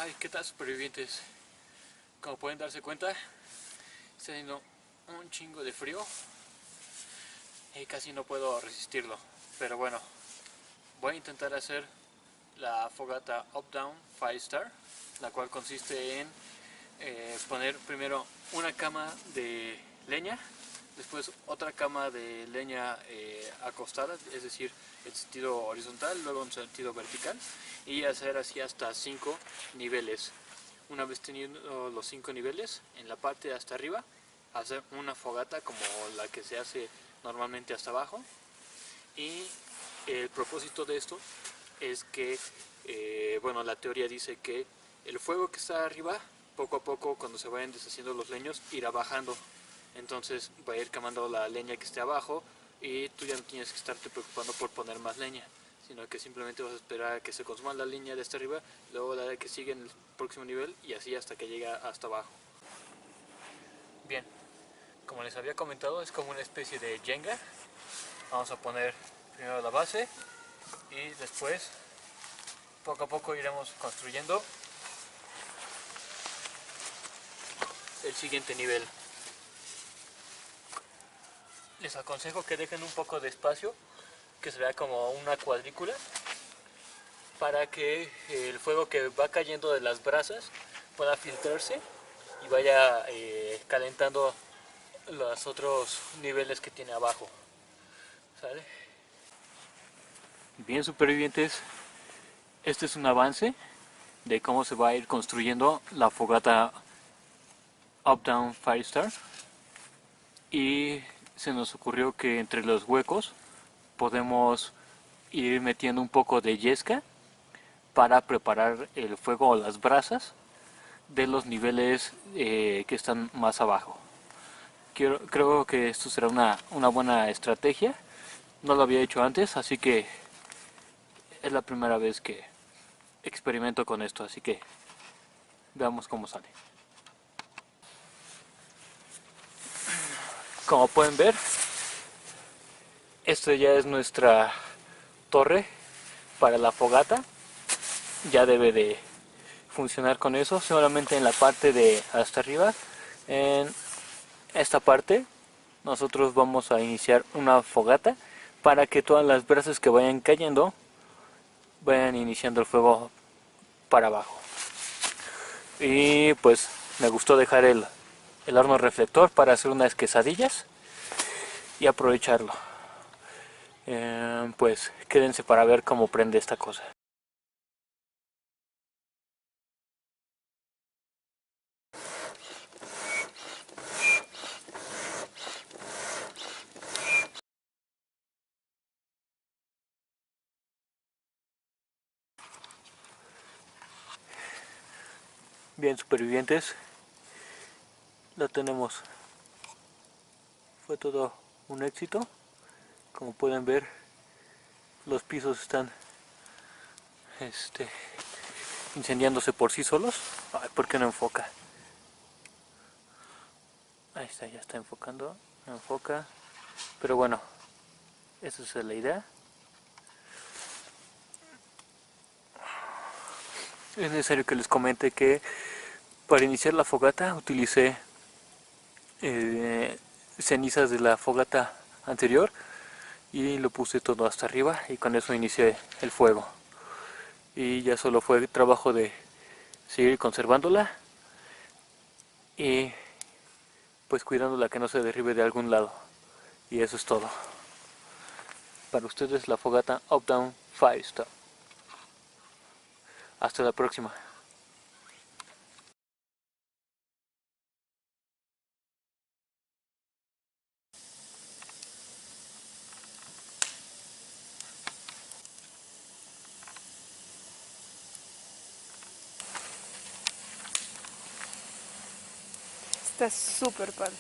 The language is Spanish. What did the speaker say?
Ay, ¿qué tal, supervivientes? Como pueden darse cuenta, está haciendo un chingo de frío y casi no puedo resistirlo. Pero bueno, voy a intentar hacer la fogata Up-Down Fire Star, la cual consiste en poner primero una cama de leña, después otra cama de leña acostada, es decir, en sentido horizontal, luego en sentido vertical, y hacer así hasta 5 niveles. Una vez teniendo los 5 niveles, en la parte de hasta arriba, hacer una fogata como la que se hace normalmente hasta abajo. Y el propósito de esto es que, bueno, la teoría dice que el fuego que está arriba, poco a poco, cuando se vayan deshaciendo los leños, irá bajando. Entonces va a ir quemando la leña que esté abajo y tú ya no tienes que estarte preocupando por poner más leña, sino que simplemente vas a esperar a que se consuma la leña de hasta arriba, luego la que sigue en el próximo nivel y así hasta que llega hasta abajo. Bien, como les había comentado, es como una especie de Jenga. Vamos a poner primero la base y después poco a poco iremos construyendo el siguiente nivel. Les aconsejo que dejen un poco de espacio, que se vea como una cuadrícula, para que el fuego que va cayendo de las brasas pueda filtrarse y vaya calentando los otros niveles que tiene abajo. ¿Sale? Bien, supervivientes, este es un avance de cómo se va a ir construyendo la fogata Up-Down Fire Star, y se nos ocurrió que entre los huecos podemos ir metiendo un poco de yesca para preparar el fuego o las brasas de los niveles que están más abajo. Creo que esto será una buena estrategia. No lo había hecho antes, así que es la primera vez que experimento con esto, así que veamos cómo sale. Como pueden ver, esto ya es nuestra torre para la fogata. Ya debe de funcionar con eso, solamente en la parte de hasta arriba, en esta parte nosotros vamos a iniciar una fogata para que todas las brasas que vayan cayendo vayan iniciando el fuego para abajo. Y pues me gustó dejar el horno reflector para hacer unas quesadillas y aprovecharlo. Pues quédense para ver cómo prende esta cosa. Bien, supervivientes, lo tenemos. Fue todo un éxito. Como pueden ver, los pisos están incendiándose por sí solos. Ay, ¿por qué no enfoca? Ahí está, ya está enfocando. Enfoca. Pero bueno, esa es la idea. Es necesario que les comente que para iniciar la fogata utilicé cenizas de la fogata anterior y lo puse todo hasta arriba y con eso inicié el fuego. Y ya solo fue trabajo de seguir conservándola y pues cuidándola que no se derribe de algún lado. Y eso es todo. Para ustedes la fogata Up-Down Fire Star. Hasta la próxima. Está súper padre.